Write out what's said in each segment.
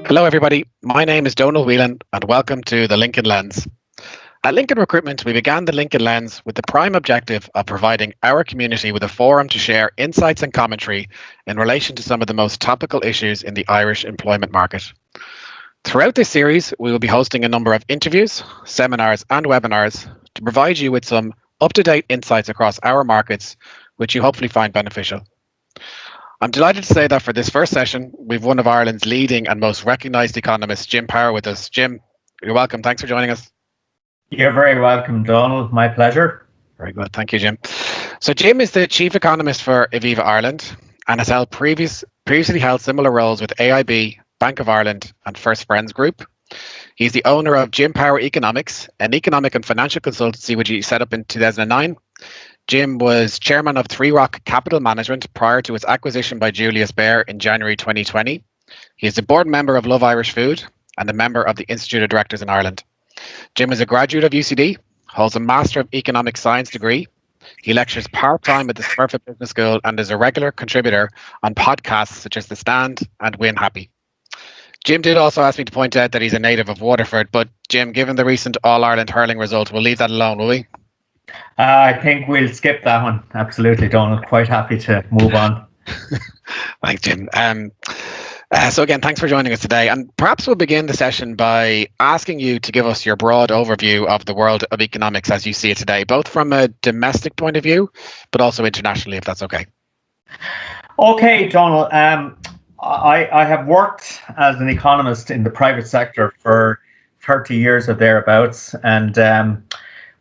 Hello, everybody. My name is Donal Whelan, and welcome to the Lincoln Lens. At Lincoln Recruitment, we began the Lincoln Lens with the prime objective of providing our community with a forum to share insights and commentary in relation to some of the most topical issues in the Irish employment market. Throughout this series, we will be hosting a number of interviews, seminars, and webinars to provide you with some up-to-date insights across our markets, which you hopefully find beneficial. I'm delighted to say that for this first session, we've one of Ireland's leading and most recognised economists, Jim Power, with us. Jim, you're welcome. Thanks for joining us. You're very welcome, Donal. My pleasure. Very good. Thank you, Jim. So Jim is the Chief Economist for Aviva Ireland and has held previously held similar roles with AIB, Bank of Ireland and First Friends Group. He's the owner of Jim Power Economics, an economic and financial consultancy which he set up in 2009. Jim was chairman of Three Rock Capital Management prior to its acquisition by Julius Baer in January 2020. He is a board member of Love Irish Food and a member of the Institute of Directors in Ireland. Jim is a graduate of UCD, holds a Master of Economic Science degree. He lectures part-time at the Smurfit Business School and is a regular contributor on podcasts such as The Stand and Win Happy. Jim did also ask me to point out that he's a native of Waterford, but Jim, given the recent All-Ireland hurling result, we'll leave that alone, will we? I think we'll skip that one. Absolutely, Donal. Quite happy to move on. Thanks, Jim. So again, thanks for joining us today. And perhaps we'll begin the session by asking you to give us your broad overview of the world of economics as you see it today, both from a domestic point of view, but also internationally, if that's okay. Okay, Donal. I have worked as an economist in the private sector for 30 years or thereabouts, and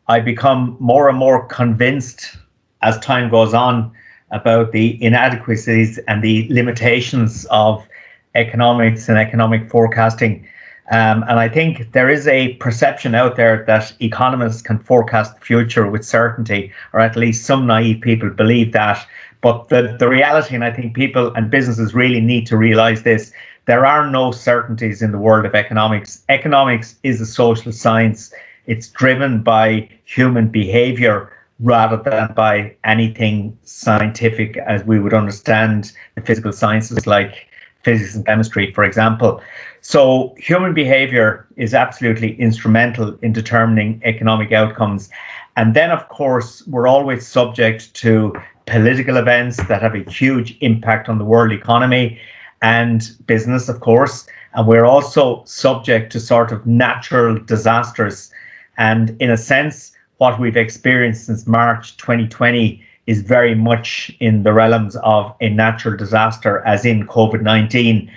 I become more and more convinced as time goes on about the inadequacies and the limitations of economics and economic forecasting. And I think there is a perception out there that economists can forecast the future with certainty, or at least some naive people believe that. But the reality, and I think people and businesses really need to realize this, there are no certainties in the world of economics. Economics is a social science. It's driven by human behavior rather than by anything scientific as we would understand the physical sciences like physics and chemistry, for example. So human behavior is absolutely instrumental in determining economic outcomes. And then, of course, we're always subject to political events that have a huge impact on the world economy and business, of course. And we're also subject to sort of natural disasters. And in a sense, what we've experienced since March 2020 is very much in the realms of a natural disaster, as in COVID-19.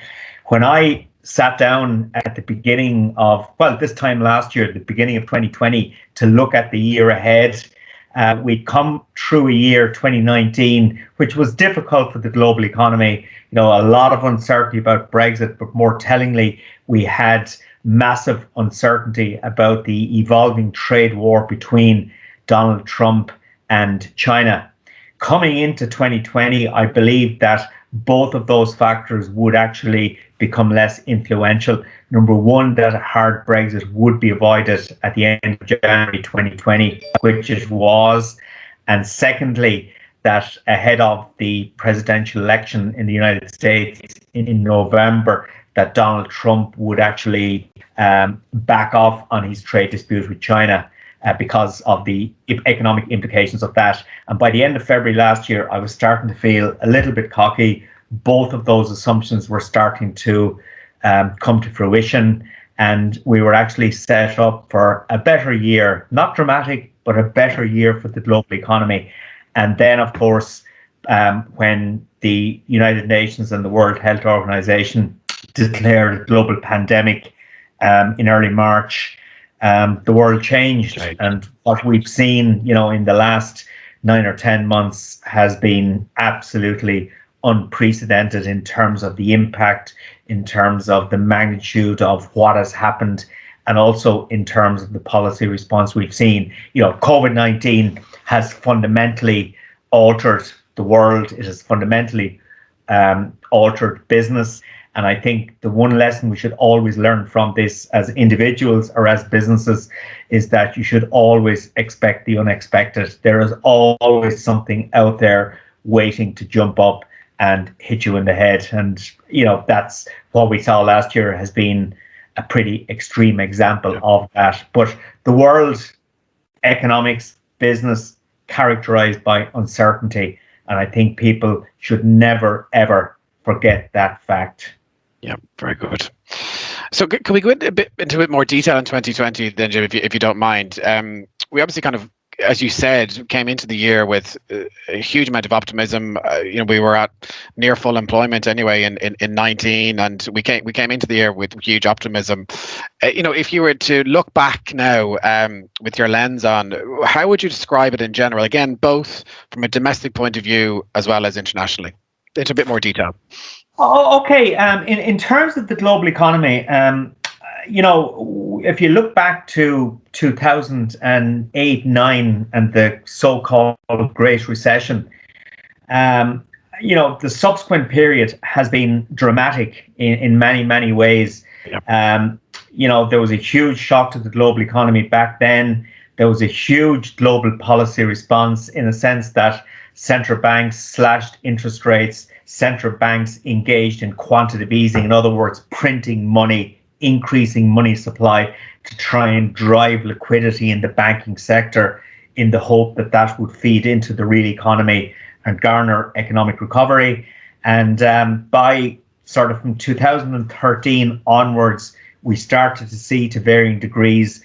When I sat down at the beginning of, this time last year, the beginning of 2020, to look at the year ahead, we'd come through a year 2019, which was difficult for the global economy. You know, a lot of uncertainty about Brexit, but more tellingly, we had massive uncertainty about the evolving trade war between Donald Trump and China. Coming into 2020, I believe that both of those factors would actually become less influential. Number one, that a hard Brexit would be avoided at the end of January 2020, which it was. And secondly, that ahead of the presidential election in the United States in November, that Donald Trump would actually back off on his trade dispute with China because of the economic implications of that. And by the end of February last year, I was starting to feel a little bit cocky. Both of those assumptions were starting to come to fruition, and we were actually set up for a better year, not dramatic, but a better year for the global economy. And then, of course, when the United Nations and the World Health Organization declared a global pandemic in early March, the world changed. Right. And what we've seen, in the last 9 or 10 months has been absolutely unprecedented in terms of the impact, in terms of the magnitude of what has happened, and also in terms of the policy response we've seen. COVID-19 has fundamentally altered the world. It has fundamentally altered business. And I think the one lesson we should always learn from this as individuals or as businesses is that you should always expect the unexpected. There is always something out there waiting to jump up and hit you in the head. And, that's what we saw last year has been a pretty extreme example of that. But the world economics, business characterized by uncertainty. And I think people should never, ever forget that fact. Yeah, very good. So can we go into a bit more detail in 2020 then, Jim, if you don't mind? We obviously kind of, as you said, came into the year with a huge amount of optimism. We were at near full employment anyway in 19, and we came into the year with huge optimism. If you were to look back now with your lens on, how would you describe it in general? Again, both from a domestic point of view as well as internationally. Into a bit more detail. Oh, okay. In terms of the global economy, if you look back to 2008-9 and the so-called Great Recession, the subsequent period has been dramatic in many, many ways. Yep. There was a huge shock to the global economy back then. There was a huge global policy response in a sense that central banks slashed interest rates. Central banks engaged in quantitative easing, in other words, printing money, increasing money supply to try and drive liquidity in the banking sector in the hope that that would feed into the real economy and garner economic recovery. And by sort of from 2013 onwards, we started to see to varying degrees,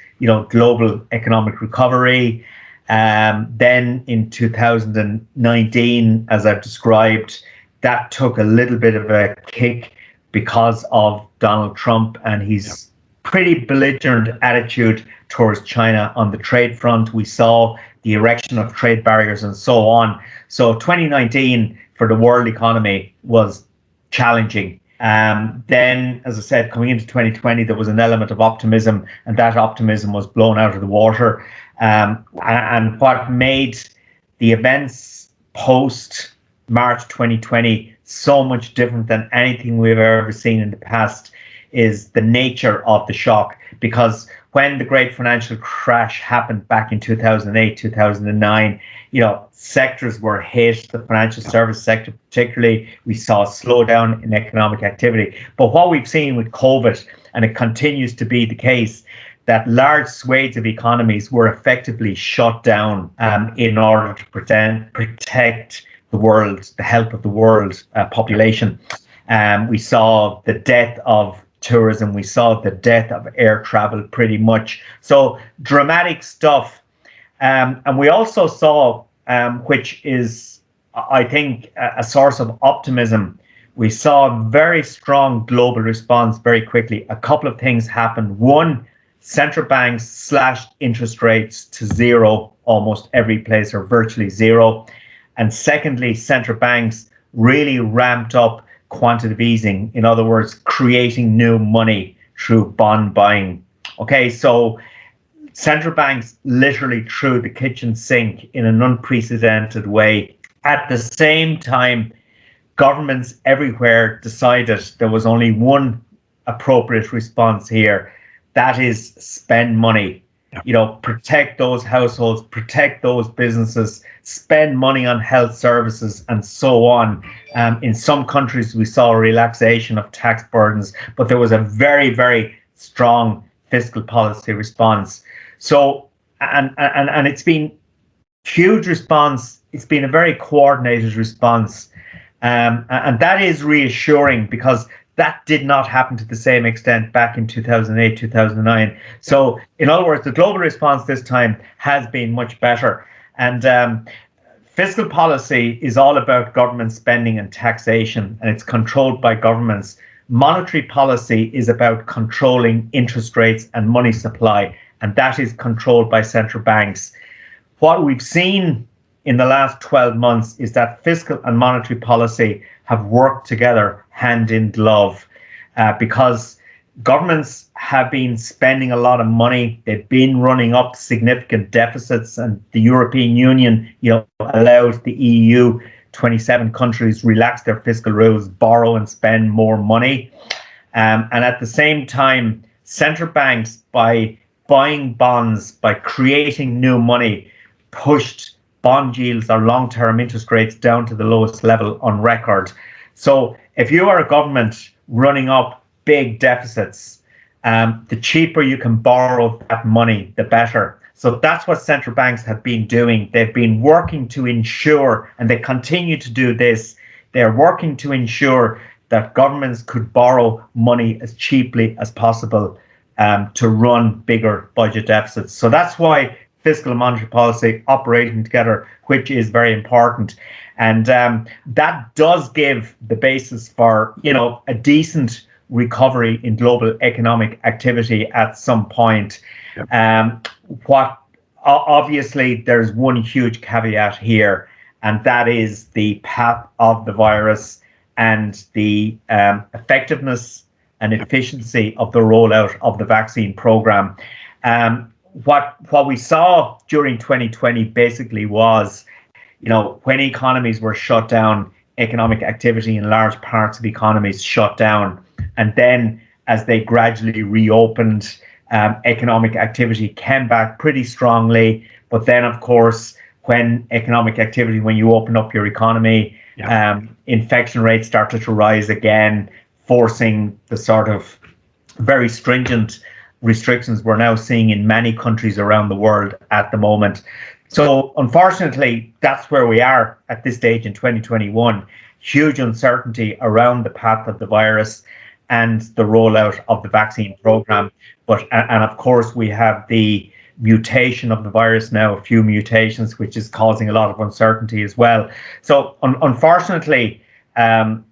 global economic recovery. Then in 2019, as I've described, that took a little bit of a kick because of Donald Trump and his pretty belligerent attitude towards China on the trade front. We saw the erection of trade barriers and so on. So 2019 for the world economy was challenging. Then, as I said, coming into 2020, there was an element of optimism, and that optimism was blown out of the water. And what made the events post March 2020 so much different than anything we've ever seen in the past is the nature of the shock. Because when the great financial crash happened back in 2008, 2009, sectors were hit, the financial service sector particularly. We saw a slowdown in economic activity. But what we've seen with COVID, and it continues to be the case, that large swathes of economies were effectively shut down in order to protect the world, the health of the world population. We saw the death of tourism. We saw the death of air travel pretty much. So dramatic stuff. And we also saw, which is, I think, a source of optimism, we saw a very strong global response very quickly. A couple of things happened. One, central banks slashed interest rates to zero almost every place, or virtually zero. And secondly, central banks really ramped up quantitative easing. In other words, creating new money through bond buying. Okay, so central banks literally threw the kitchen sink in an unprecedented way. At the same time, governments everywhere decided there was only one appropriate response here. That is spend money. Protect those households, protect those businesses, spend money on health services and so on. In some countries, we saw a relaxation of tax burdens, but there was a very, very strong fiscal policy response. So, and it's been huge response. It's been a very coordinated response. And that is reassuring because that did not happen to the same extent back in 2008, 2009. So, in other words, the global response this time has been much better. And fiscal policy is all about government spending and taxation, and it's controlled by governments. Monetary policy is about controlling interest rates and money supply, and that is controlled by central banks. What we've seen in the last 12 months is that fiscal and monetary policy have worked together hand in glove because governments have been spending a lot of money. They've been running up significant deficits, and the European Union, allowed the EU 27 countries relax their fiscal rules, borrow and spend more money. And at the same time, central banks, by buying bonds, by creating new money, pushed bond yields or long-term interest rates down to the lowest level on record. So if you are a government running up big deficits, the cheaper you can borrow that money, the better. So that's what central banks have been doing. They've been working to ensure, and they continue to do this, they're working to ensure that governments could borrow money as cheaply as possible to run bigger budget deficits. So that's why fiscal and monetary policy operating together, which is very important. And that does give the basis for, a decent recovery in global economic activity at some point. Yep. Obviously, there's one huge caveat here, and that is the path of the virus and the effectiveness and efficiency of the rollout of the vaccine program. What we saw during 2020 basically was, when economies were shut down, economic activity in large parts of economies shut down. And then as they gradually reopened, economic activity came back pretty strongly. But then, of course, when you open up your economy, infection rates started to rise again, forcing the sort of very stringent restrictions we're now seeing in many countries around the world at the moment. So unfortunately, that's where we are at this stage in 2021. Huge uncertainty around the path of the virus and the rollout of the vaccine program. And of course, we have the mutation of the virus now, a few mutations, which is causing a lot of uncertainty as well. So unfortunately, the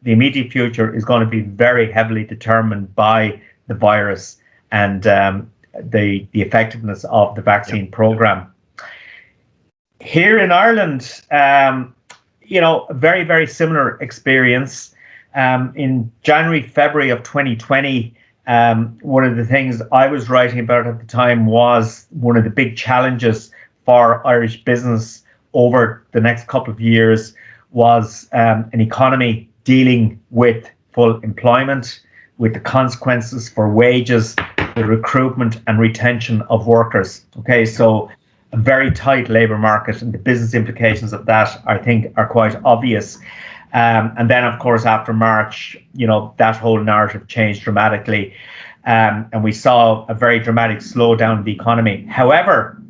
immediate future is going to be very heavily determined by the virus and the effectiveness of the vaccine program. Here in Ireland, a very, very similar experience. In January, February of 2020, one of the things I was writing about at the time was one of the big challenges for Irish business over the next couple of years was an economy dealing with full employment, with the consequences for wages, the recruitment and retention of workers. Okay, so a very tight labour market, and the business implications of that, I think, are quite obvious. And then, of course, after March, that whole narrative changed dramatically. And we saw a very dramatic slowdown in the economy. However,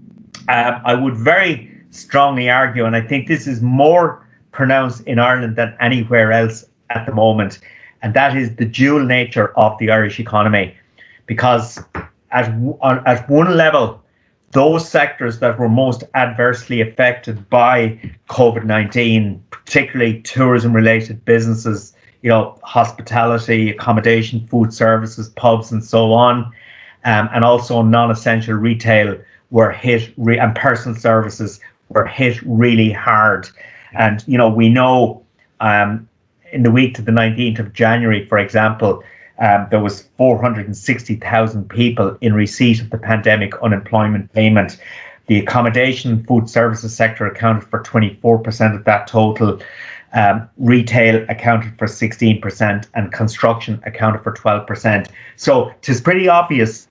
I would very strongly argue, and I think this is more pronounced in Ireland than anywhere else at the moment, and that is the dual nature of the Irish economy. Because at one level, those sectors that were most adversely affected by COVID-19, particularly tourism-related businesses, hospitality, accommodation, food services, pubs, and so on, and also non-essential retail were hit, and personal services were hit really hard. And, we know in the week to the 19th of January, for example, there was 460,000 people in receipt of the pandemic unemployment payment. The accommodation food services sector accounted for 24% of that total. Retail accounted for 16% and construction accounted for 12%. So it is pretty obvious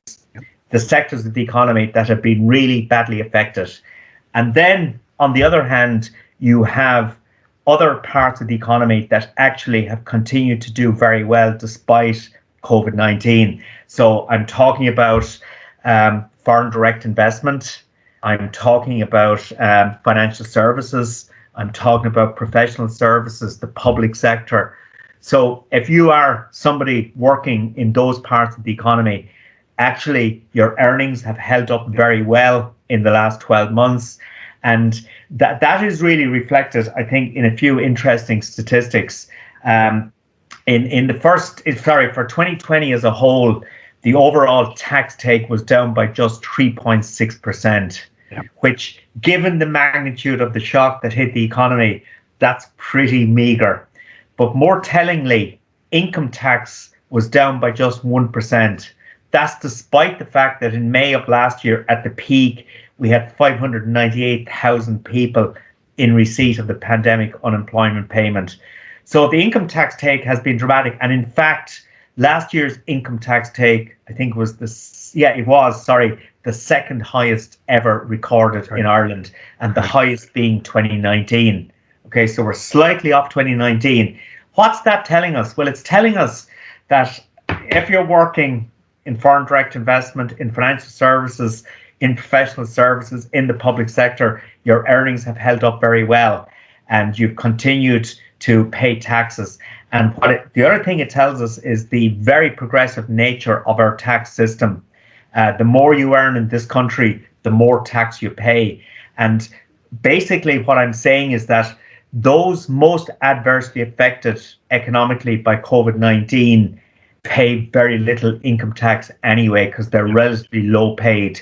the sectors of the economy that have been really badly affected. And then, on the other hand, you have other parts of the economy that actually have continued to do very well despite COVID-19. So I'm talking about foreign direct investment. I'm talking about financial services. I'm talking about professional services, the public sector. So if you are somebody working in those parts of the economy, actually your earnings have held up very well in the last 12 months. And that is really reflected, I think, in a few interesting statistics. For 2020 as a whole, the overall tax take was down by just 3.6%, which, given the magnitude of the shock that hit the economy, that's pretty meager. But more tellingly, income tax was down by just 1%. That's despite the fact that in May of last year, at the peak, we had 598,000 people in receipt of the pandemic unemployment payment. So the income tax take has been dramatic. And in fact, last year's income tax take, I think, was the second highest ever recorded in Ireland, and the highest being 2019. Okay, so we're slightly off 2019. What's that telling us? Well, it's telling us that if you're working in foreign direct investment, in financial services, in professional services, in the public sector, your earnings have held up very well, and you've continued to pay taxes. And the other thing it tells us is the very progressive nature of our tax system. The more you earn in this country, the more tax you pay. And basically what I'm saying is that those most adversely affected economically by COVID-19 pay very little income tax anyway, because they're relatively low paid.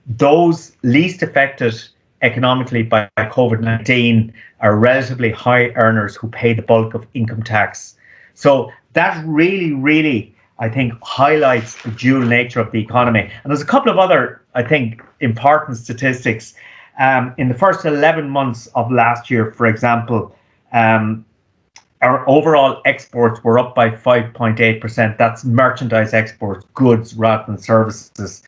Those least affected economically by COVID-19 are relatively high earners who pay the bulk of income tax. So that really, really, I think, highlights the dual nature of the economy. And there's a couple of other, I think, important statistics. In the first 11 months of last year, for example, our overall exports were up by 5.8%. That's merchandise exports, goods rather than services.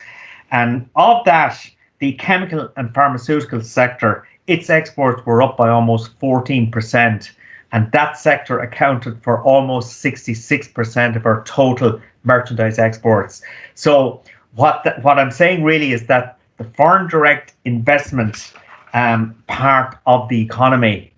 And of that, the chemical and pharmaceutical sector, its exports were up by almost 14%. And that sector accounted for almost 66% of our total merchandise exports. So what I'm saying really is that the foreign direct investment part of the economy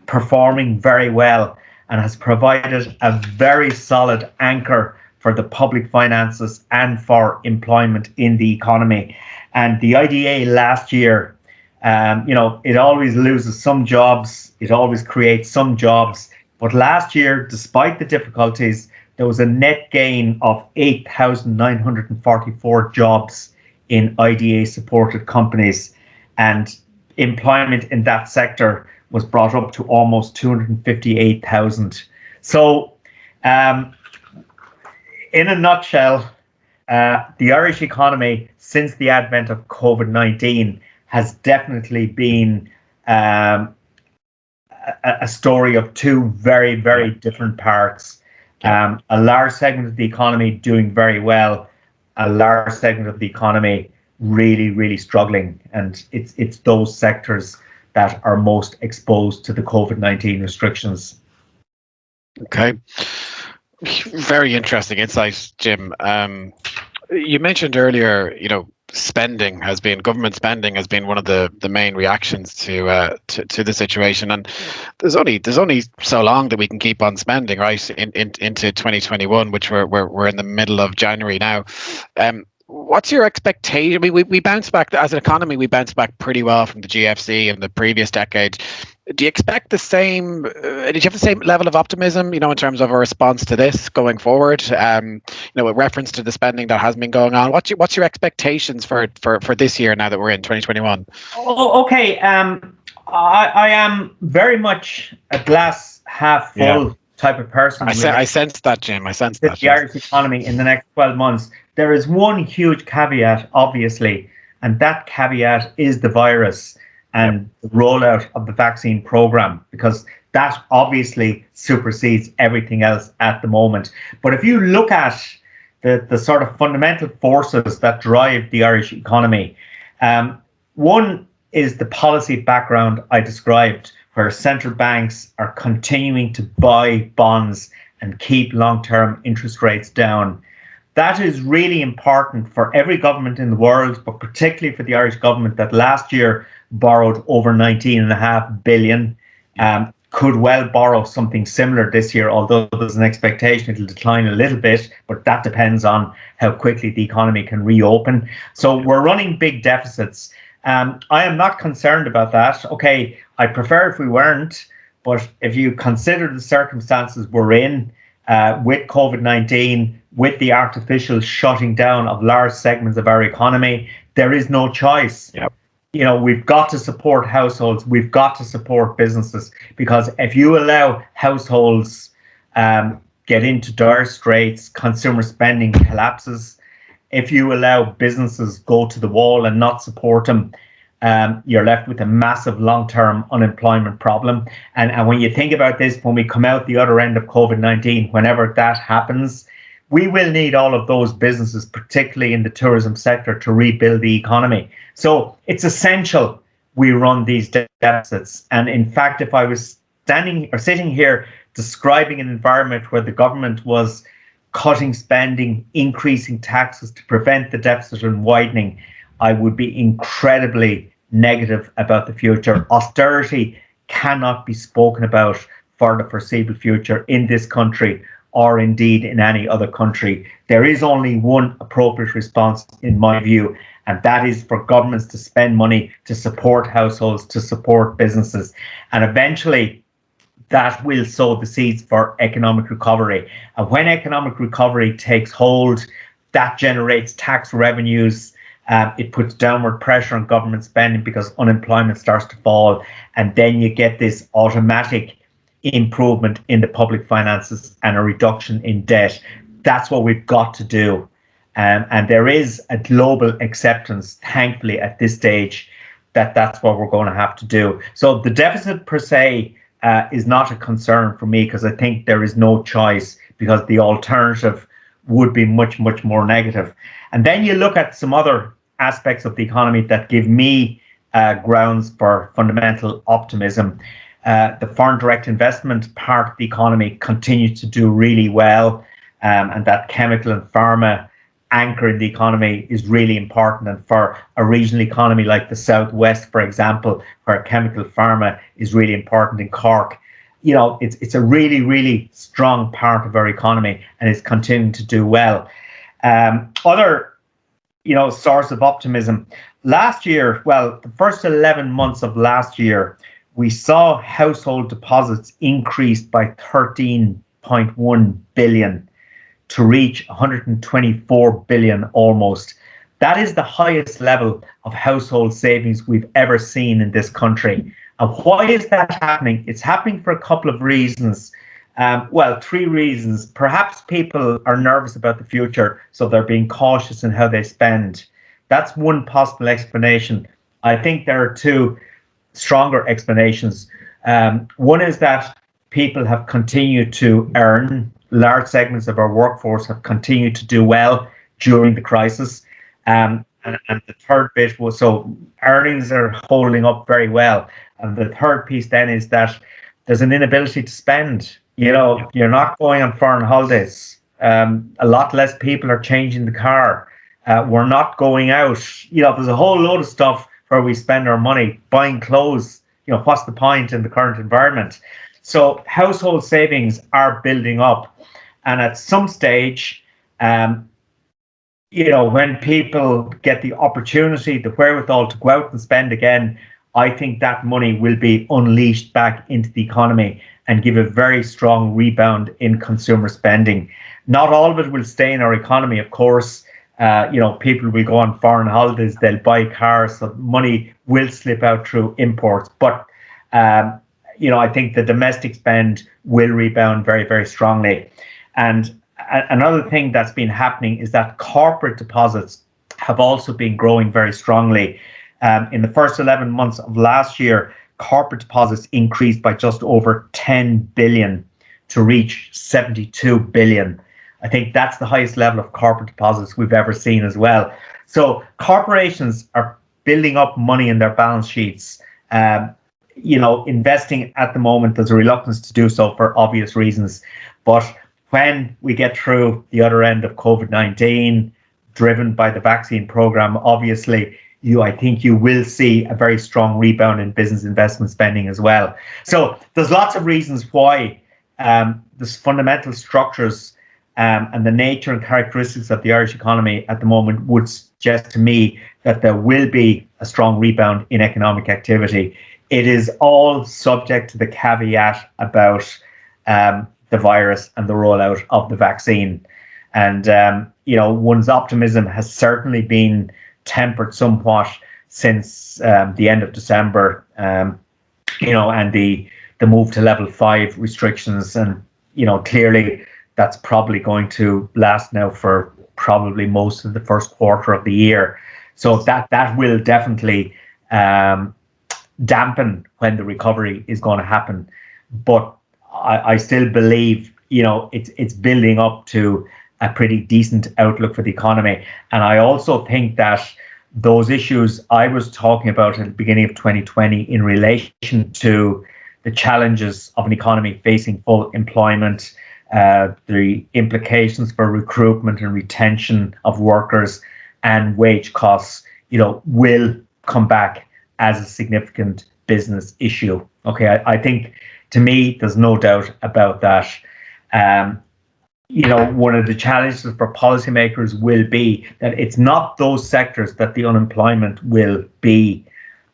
performing very well and has provided a very solid anchor for the public finances and for employment in the economy. And the IDA last year, it always loses some jobs, it always creates some jobs. But last year, despite the difficulties, there was a net gain of 8,944 jobs in IDA supported companies, and employment in that sector was brought up to almost 258,000. So in a nutshell, the Irish economy since the advent of COVID-19 has definitely been a story of two very, very different parts. A large segment of the economy doing very well, a large segment of the economy really, really struggling. And it's those sectors that are most exposed to the COVID-19 restrictions. Okay. Very interesting insight, Jim. You mentioned earlier, government spending has been one of the main reactions to the situation, and there's only so long that we can keep on spending, right? Into 2021, which we're in the middle of January now. What's your expectation? I mean, we bounced back as an economy. We bounced back pretty well from the GFC and the previous decade. Do you expect the same? Did you have the same level of optimism, in terms of a response to this going forward? With reference to the spending that has been going on, what's your expectations for this year now that we're in 2021? Oh, okay. I am very much a glass half full type of person. I sense that, Jim. I sense that. The Irish economy in the next 12 months. There is one huge caveat, obviously, and that caveat is the virus and the rollout of the vaccine program, because that obviously supersedes everything else at the moment. But if you look at the sort of fundamental forces that drive the Irish economy, one is the policy background I described, where central banks are continuing to buy bonds and keep long-term interest rates down. That is really important for every government in the world, but particularly for the Irish government that last year borrowed over 19.5 billion. Could well borrow something similar this year, although there's an expectation it'll decline a little bit, but that depends on how quickly the economy can reopen. So we're running big deficits. I am not concerned about that. Okay, I prefer if we weren't, but if you consider the circumstances we're in, with COVID-19, with the artificial shutting down of large segments of our economy, there is no choice. Yep. We've got to support households, we've got to support businesses, because if you allow households get into dire straits, consumer spending collapses. If you allow businesses go to the wall and not support them, you're left with a massive long-term unemployment problem. And when you think about this, when we come out the other end of COVID-19, whenever that happens, we will need all of those businesses, particularly in the tourism sector, to rebuild the economy. So it's essential we run these deficits. And in fact, if I was sitting here describing an environment where the government was cutting spending, increasing taxes to prevent the deficit from widening, I would be incredibly negative about the future. Austerity cannot be spoken about for the foreseeable future in this country or indeed in any other country. There is only one appropriate response, in my view, and that is for governments to spend money to support households, to support businesses. And eventually, that will sow the seeds for economic recovery. And when economic recovery takes hold, that generates tax revenues. It puts downward pressure on government spending because unemployment starts to fall. And then you get this automatic improvement in the public finances and a reduction in debt. That's what we've got to do. And there is a global acceptance, thankfully, at this stage, that that's what we're going to have to do. So the deficit per se is not a concern for me, because I think there is no choice, because the alternative would be much, much more negative. And then you look at some other aspects of the economy that give me grounds for fundamental optimism. The foreign direct investment part of the economy continues to do really well, and that chemical and pharma anchor in the economy is really important. And for a regional economy like the Southwest, for example, where chemical pharma is really important in Cork, you know, it's a really, really strong part of our economy, and it's continuing to do well. Other, you know, source of optimism. Last year, well, the first 11 months of last year, we saw household deposits increase by 13.1 billion to reach 124 billion almost. That is the highest level of household savings we've ever seen in this country. And why is that happening? It's happening for a couple of reasons. Well, three reasons. Perhaps people are nervous about the future, so they're being cautious in how they spend. That's one possible explanation. I think there are two stronger explanations. One is that people have continued to earn. Large segments of our workforce have continued to do well during the crisis. And the third bit was, so earnings are holding up very well. And the third piece then is that there's an inability to spend. You know, you're not going on foreign holidays. A lot less people are changing the car. We're not going out. You know, there's a whole load of stuff where we spend our money buying clothes. You know, what's the point in the current environment? So household savings are building up. And at some stage, you know, when people get the opportunity, the wherewithal to go out and spend again, I think that money will be unleashed back into the economy and give a very strong rebound in consumer spending. Not all of it will stay in our economy, of course. You know, people will go on foreign holidays, they'll buy cars, so money will slip out through imports. But, you know, I think the domestic spend will rebound very, very strongly. And another thing that's been happening is that corporate deposits have also been growing very strongly. In the first 11 months of last year, corporate deposits increased by just over 10 billion to reach 72 billion. I think that's the highest level of corporate deposits we've ever seen as well. So corporations are building up money in their balance sheets. You know, investing at the moment, there's a reluctance to do so for obvious reasons. But when we get through the other end of COVID-19, driven by the vaccine program, obviously, I think you will see a very strong rebound in business investment spending as well. So there's lots of reasons why the fundamental structures and the nature and characteristics of the Irish economy at the moment would suggest to me that there will be a strong rebound in economic activity. It is all subject to the caveat about the virus and the rollout of the vaccine. And, you know, one's optimism has certainly been tempered somewhat since the end of December, you know, and the move to level 5 restrictions. And, you know, clearly that's probably going to last now for probably most of the first quarter of the year. So that will definitely dampen when the recovery is going to happen. But I still believe, you know, it's building up to a pretty decent outlook for the economy. And I also think that those issues I was talking about at the beginning of 2020 in relation to the challenges of an economy facing full employment, the implications for recruitment and retention of workers and wage costs, will come back as a significant business issue. Okay, I think, to me, there's no doubt about that. One of the challenges for policymakers will be that it's not those sectors that the unemployment will be.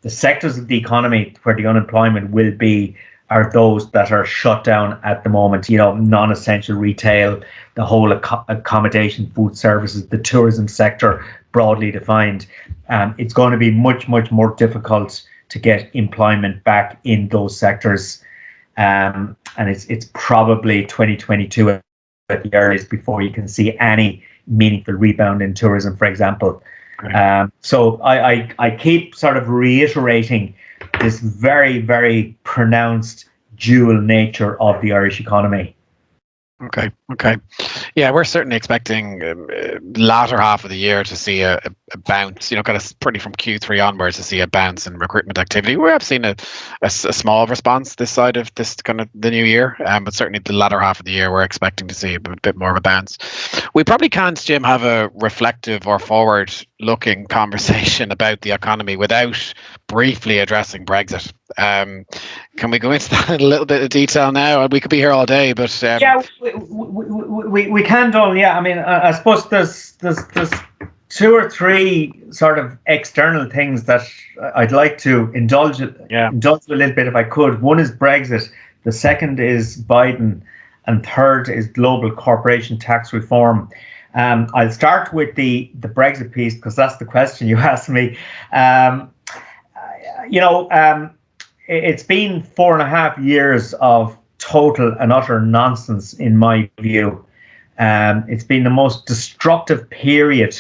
The sectors of the economy where the unemployment will be are those that are shut down at the moment, non-essential retail, the whole accommodation, food services, the tourism sector, broadly defined. It's going to be much, much more difficult to get employment back in those sectors. And it's probably 2022 at the earliest before you can see any meaningful rebound in tourism, for example. So I keep sort of reiterating this very, very pronounced dual nature of the Irish economy. Okay. Yeah, we're certainly expecting latter half of the year to see a bounce, kind of pretty from Q3 onwards to see a bounce in recruitment activity. We have seen a small response this side of this kind of the new year, but certainly the latter half of the year we're expecting to see a bit more of a bounce. We probably can't, Jim, have a reflective or forward-looking conversation about the economy without briefly addressing Brexit. Can we go into that in a little bit of detail now? We could be here all day, but yeah, we can, Donal. Yeah, I mean, I suppose there's two or three sort of external things that I'd like to indulge a little bit if I could. One is Brexit, the second is Biden, and third is global corporation tax reform. I'll start with the Brexit piece because that's the question you asked me. It's been 4.5 years of total and utter nonsense, in my view. It's been the most destructive period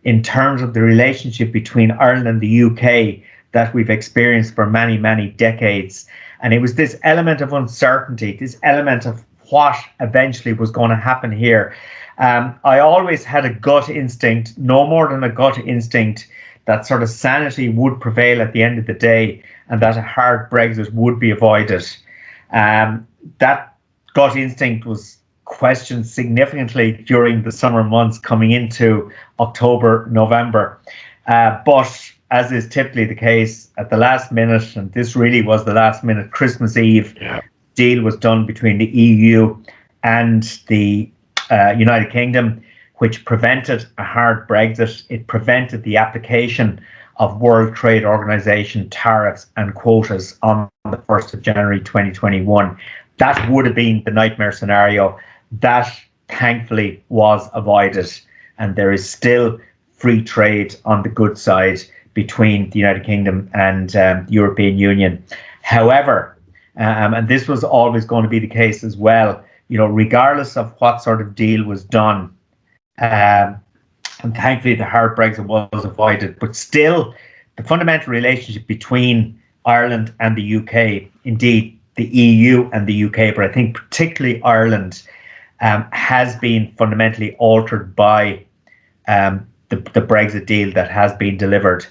in terms of the relationship between Ireland and the UK that we've experienced for many, many decades. And it was this element of uncertainty, this element of what eventually was going to happen here. I always had a gut instinct, no more than a gut instinct, that sort of sanity would prevail at the end of the day and that a hard Brexit would be avoided. That gut instinct was questioned significantly during the summer months coming into October, November. But as is typically the case at the last minute, and this really was the last minute, Christmas Eve, deal was done between the EU and the United Kingdom, which prevented a hard Brexit. It prevented the application of World Trade Organization tariffs and quotas on the 1st of January 2021. That would have been the nightmare scenario. That thankfully was avoided. And there is still free trade on the good side between the United Kingdom and the European Union. However, and this was always going to be the case as well, regardless of what sort of deal was done, and thankfully the hard Brexit was avoided, but still the fundamental relationship between Ireland and the UK, indeed the EU and the UK, but I think particularly Ireland, has been fundamentally altered by the Brexit deal that has been delivered.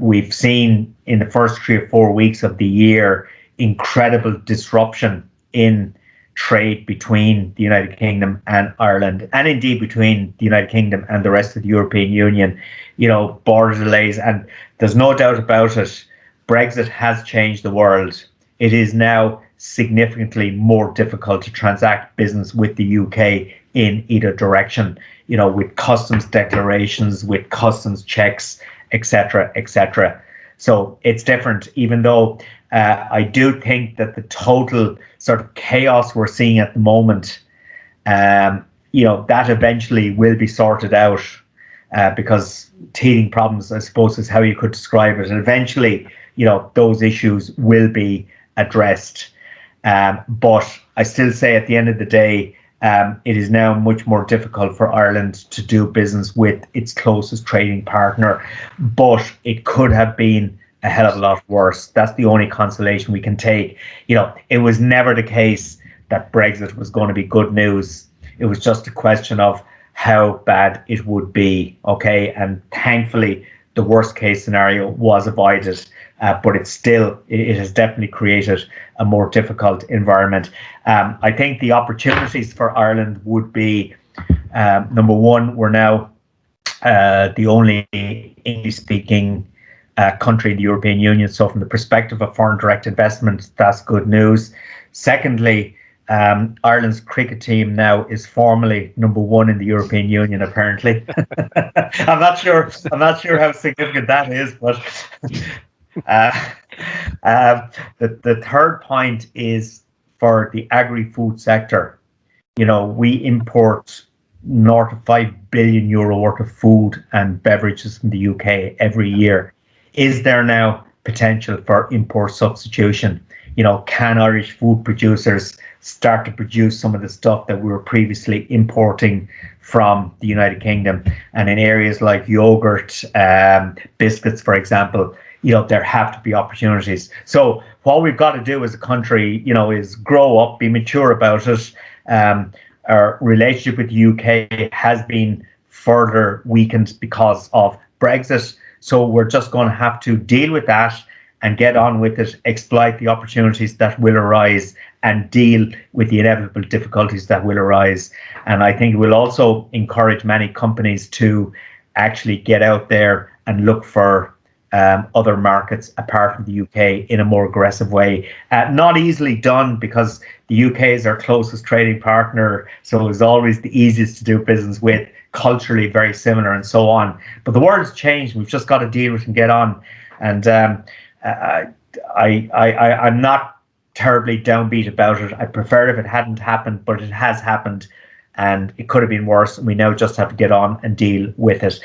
We've seen in the first 3 or 4 weeks of the year incredible disruption in trade between the United Kingdom and Ireland, and indeed between the United Kingdom and the rest of the European Union, border delays. And there's no doubt about it, Brexit has changed the world. It is now significantly more difficult to transact business with the UK in either direction, with customs declarations, with customs checks, etc., etc. So it's different, even though I do think that the total sort of chaos we're seeing at the moment, that eventually will be sorted out, because teething problems, I suppose, is how you could describe it. And eventually, those issues will be addressed. But I still say at the end of the day, it is now much more difficult for Ireland to do business with its closest trading partner. But it could have been a hell of a lot worse. That's the only consolation we can take. It was never the case that Brexit was going to be good news. It was just a question of how bad it would be. Okay, and thankfully the worst case scenario was avoided, but it has definitely created a more difficult environment. I think the opportunities for Ireland would be, number one, we're now the only English-speaking country in the European Union. So from the perspective of foreign direct investment, that's good news. Secondly, Ireland's cricket team now is formally number one in the European Union, apparently. I'm not sure how significant that is, but uh, the third point is for the agri-food sector. We import north of €5 billion worth of food and beverages from the UK every year. Is there now potential for import substitution? Can Irish food producers start to produce some of the stuff that we were previously importing from the United Kingdom? And in areas like yogurt, biscuits, for example, there have to be opportunities. So what we've got to do as a country, is grow up, be mature about it. Our relationship with the UK has been further weakened because of Brexit. So we're just going to have to deal with that and get on with it, exploit the opportunities that will arise, and deal with the inevitable difficulties that will arise. And I think it will also encourage many companies to actually get out there and look for other markets apart from the UK in a more aggressive way. Not easily done, because the UK is our closest trading partner, so it's always the easiest to do business with, culturally very similar and so on. But the world's changed. We've just got to deal with it and get on. And I'm not terribly downbeat about it. I prefer if it hadn't happened, but it has happened. And it could have been worse. And we now just have to get on and deal with it.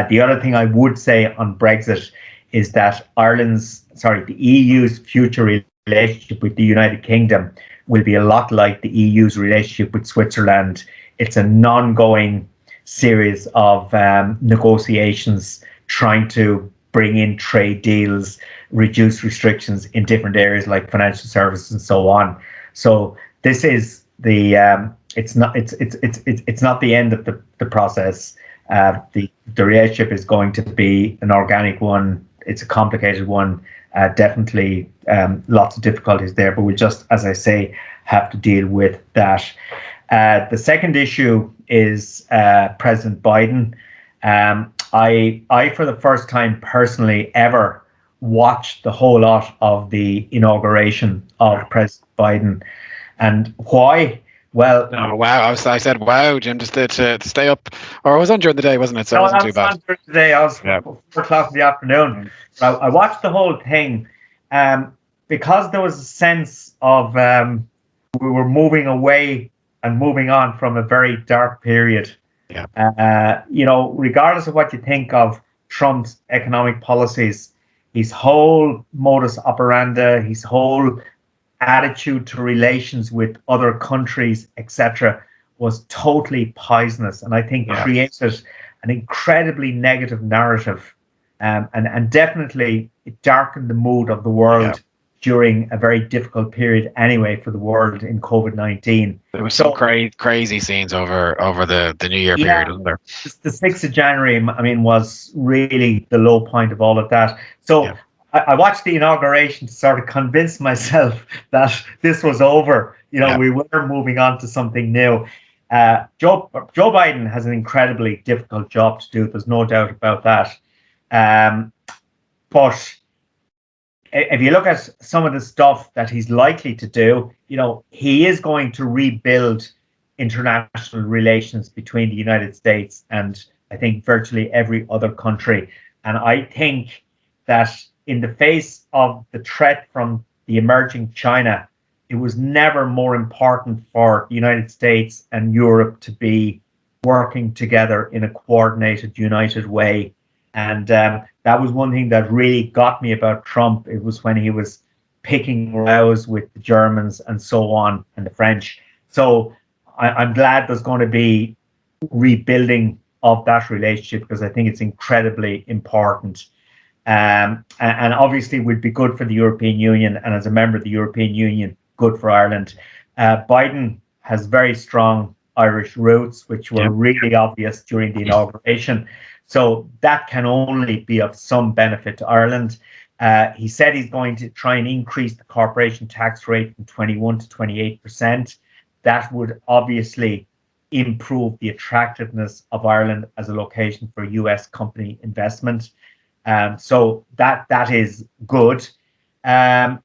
The other thing I would say on Brexit is that the EU's future relationship with the United Kingdom will be a lot like the EU's relationship with Switzerland. It's an ongoing series of negotiations trying to bring in trade deals, reduce restrictions in different areas like financial services and so on. So this is it's not the end of the process. The relationship is going to be an organic one. It's a complicated one. Definitely lots of difficulties there, but we just, as I say, have to deal with that. The second issue is President Biden. I, for the first time personally ever, watched the whole lot of the inauguration of President Biden. And why? Well, oh, wow. I said, wow, Jim, just to stay up. Or I was on during the day, wasn't it? So it wasn't too bad. On during the day. I was 4 o'clock in the afternoon. I watched the whole thing because there was a sense of we were moving away and moving on from a very dark period. Yeah. Regardless of what you think of Trump's economic policies, his whole modus operandi, his whole attitude to relations with other countries, etc., was totally poisonous, and I think created an incredibly negative narrative, and definitely it darkened the mood of the world during a very difficult period anyway for the world in COVID-19. There was some crazy scenes over the New Year period, wasn't there? The 6th of January, I mean, was really the low point of all of that. So I watched the inauguration to sort of convince myself that this was over. We were moving on to something new. Joe Biden has an incredibly difficult job to do. There's no doubt about that. But if you look at some of the stuff that he's likely to do, he is going to rebuild international relations between the United States and I think virtually every other country. And I think that in the face of the threat from the emerging China, it was never more important for the United States and Europe to be working together in a coordinated, united way. And that was one thing that really got me about Trump. It was when he was picking rows with the Germans and so on, and the French. So I'm glad there's going to be rebuilding of that relationship, because I think it's incredibly important. And obviously would be good for the European Union, and as a member of the European Union, good for Ireland. Biden has very strong Irish roots, which were Yeah. really obvious during the inauguration. So that can only be of some benefit to Ireland. He said he's going to try and increase the corporation tax rate from 21 to 28%. That would obviously improve the attractiveness of Ireland as a location for US company investment. So that is good. And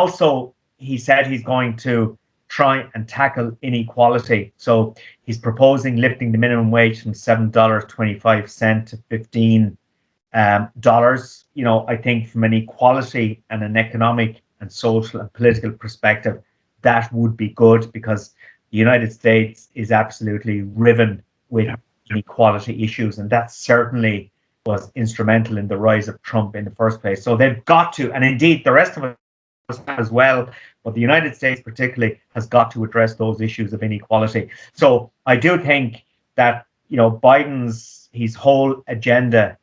also he said he's going to try and tackle inequality. So he's proposing lifting the minimum wage from $7.25 to $15. I think from an equality and an economic and social and political perspective, that would be good, because the United States is absolutely riven with inequality issues, and that certainly was instrumental in the rise of Trump in the first place. So they've got to, and indeed the rest of us as well, but the United States particularly has got to address those issues of inequality. So I do think that Biden's his whole agenda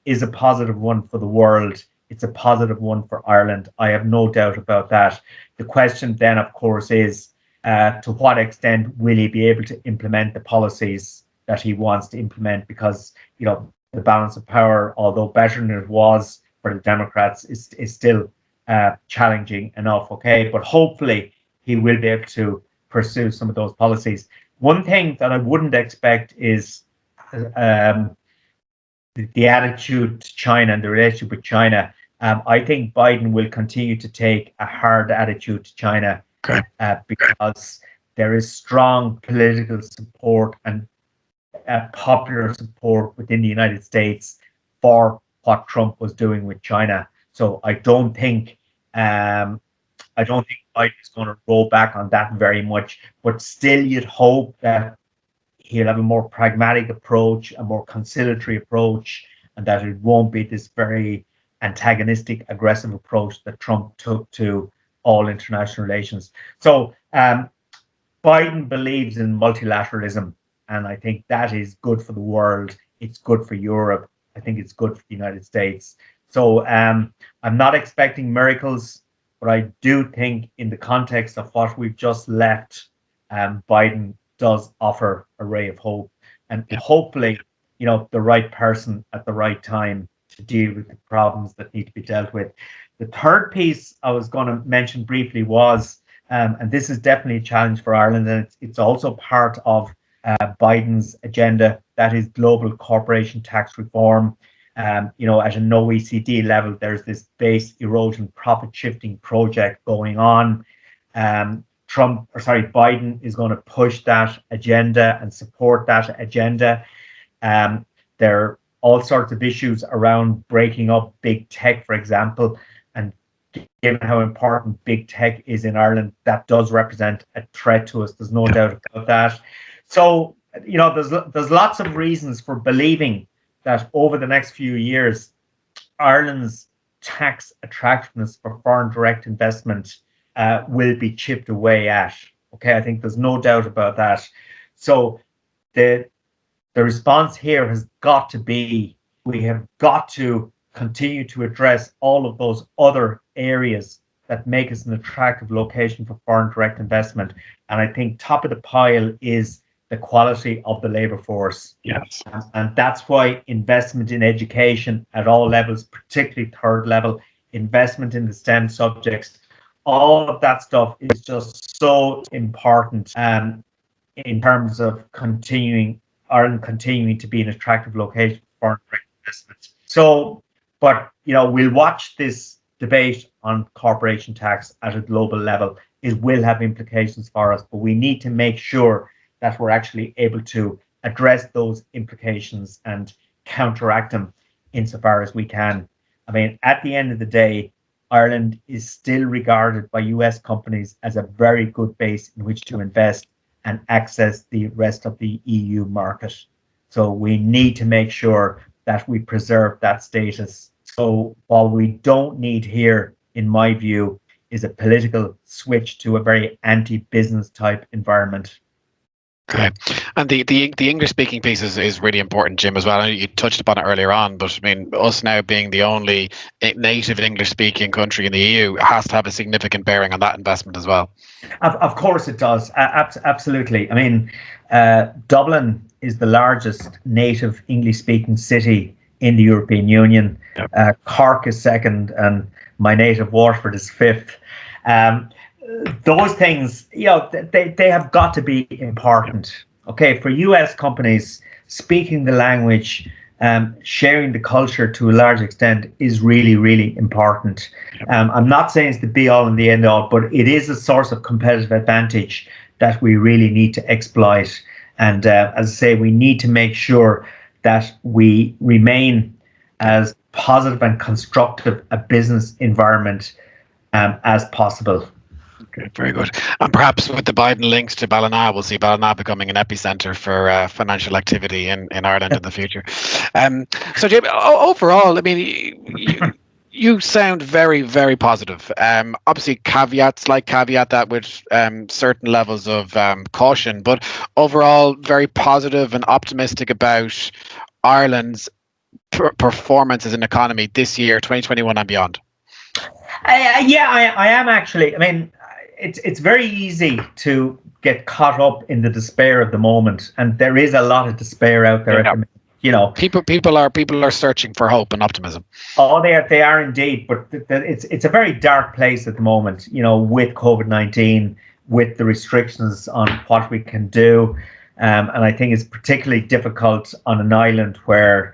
is a positive one for the world. It's a positive one for Ireland. I have no doubt about that. The question then, of course, is to what extent will he be able to implement the policies that he wants to implement? Because the balance of power, although better than it was for the Democrats, is still challenging enough. Okay, but hopefully he will be able to pursue some of those policies. One thing that I wouldn't expect is the attitude to China and the relationship with China. I think Biden will continue to take a hard attitude to China because there is strong political support and popular support within the United States for what Trump was doing with China. So I don't think Biden is going to roll back on that very much. But still, you'd hope that he'll have a more pragmatic approach, a more conciliatory approach, and that it won't be this very antagonistic, aggressive approach that Trump took to all international relations. So Biden believes in multilateralism, and I think that is good for the world. It's good for Europe. I think it's good for the United States. So I'm not expecting miracles, but I do think in the context of what we've just left, Biden does offer a ray of hope, and hopefully, the right person at the right time to deal with the problems that need to be dealt with. The third piece I was going to mention briefly was, and this is definitely a challenge for Ireland, and it's also part of Biden's agenda, that is global corporation tax reform. At an OECD level, there's this base erosion profit shifting project going on. Biden is going to push that agenda and support that agenda. There are all sorts of issues around breaking up big tech, for example, and given how important big tech is in Ireland, that does represent a threat to us. There's no doubt about that. So, there's lots of reasons for believing that over the next few years, Ireland's tax attractiveness for foreign direct investment will be chipped away at. Okay, I think there's no doubt about that. So the response here has got to be, we have got to continue to address all of those other areas that make us an attractive location for foreign direct investment. And I think top of the pile is the quality of the labor force. Yes. And that's why investment in education at all levels, particularly third level, investment in the STEM subjects, all of that stuff is just so important in terms of Ireland continuing to be an attractive location for foreign direct investment. So, but we'll watch this debate on corporation tax at a global level. It will have implications for us, but we need to make sure that we're actually able to address those implications and counteract them insofar as we can. I mean, at the end of the day, Ireland is still regarded by US companies as a very good base in which to invest and access the rest of the EU market. So we need to make sure that we preserve that status. So while we don't need here, in my view, is a political switch to a very anti-business type environment, Okay. And the English speaking piece is really important, Jim, as well. I know you touched upon it earlier on, but I mean, us now being the only native English speaking country in the EU has to have a significant bearing on that investment as well. Of course it does. Absolutely. I mean, Dublin is the largest native English speaking city in the European Union. Yep. Cork is second, and my native Waterford is fifth. Um, those things, they have got to be important. Okay, for US companies, speaking the language, sharing the culture to a large extent is really, really important. I'm not saying it's the be all and the end all, but it is a source of competitive advantage that we really need to exploit. And as I say, we need to make sure that we remain as positive and constructive a business environment as possible. Okay, very good. And perhaps with the Biden links to Ballina, we'll see Ballina becoming an epicenter for financial activity in Ireland in the future. So, Jim, overall, I mean, you sound very, very positive. Obviously, caveat that with certain levels of caution, but overall, very positive and optimistic about Ireland's performance as an economy this year, 2021 and beyond. I am actually. I mean, it's very easy to get caught up in the despair of the moment, and there is a lot of despair out there. Yeah. People are searching for hope and optimism. Oh, they are indeed, but it's a very dark place at the moment. With COVID-19, with the restrictions on what we can do, and I think it's particularly difficult on an island where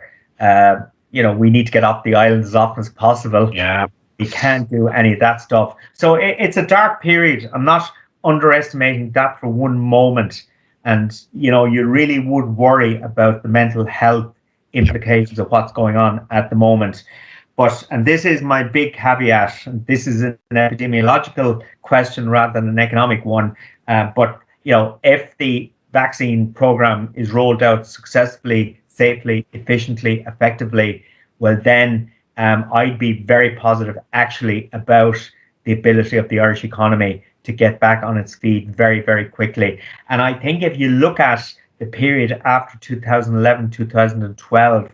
we need to get off the island as often as possible. Yeah. We can't do any of that stuff. So it's a dark period. I'm not underestimating that for one moment. And, you really would worry about the mental health implications of what's going on at the moment. And this is my big caveat, and this is an epidemiological question rather than an economic one. But if the vaccine program is rolled out successfully, safely, efficiently, effectively, well, then I'd be very positive actually about the ability of the Irish economy to get back on its feet very, very quickly. And I think if you look at the period after 2011, 2012,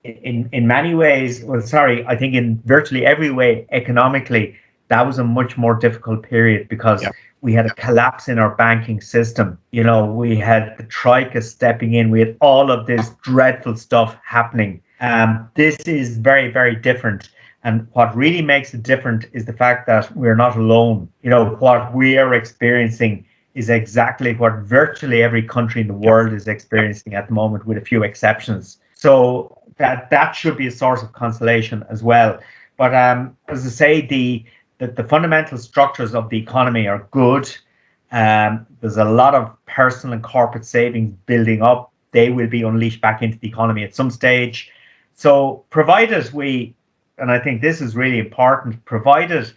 in many ways, I think in virtually every way, economically, that was a much more difficult period because we had a collapse in our banking system. We had the Troika stepping in. We had all of this dreadful stuff happening. This is very, very different. And what really makes it different is the fact that we're not alone. What we are experiencing is exactly what virtually every country in the world is experiencing at the moment, with a few exceptions. So that should be a source of consolation as well. But as I say, the fundamental structures of the economy are good. There's a lot of personal and corporate savings building up. They will be unleashed back into the economy at some stage. So provided we, and I think this is really important, provided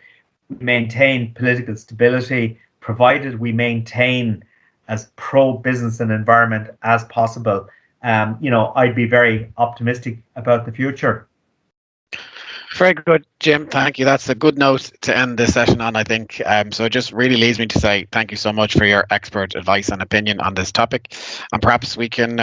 we maintain political stability, provided we maintain as pro-business and environment as possible, I'd be very optimistic about the future. Very good, Jim. Thank you. That's a good note to end this session on, I think. So it just really leaves me to say thank you so much for your expert advice and opinion on this topic. And perhaps we can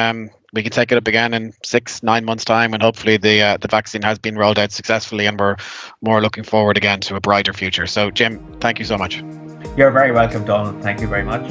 take it up again in 6-9 months' time, and hopefully the vaccine has been rolled out successfully, and we're more looking forward again to a brighter future. So, Jim, thank you so much. You're very welcome, Donald. Thank you very much.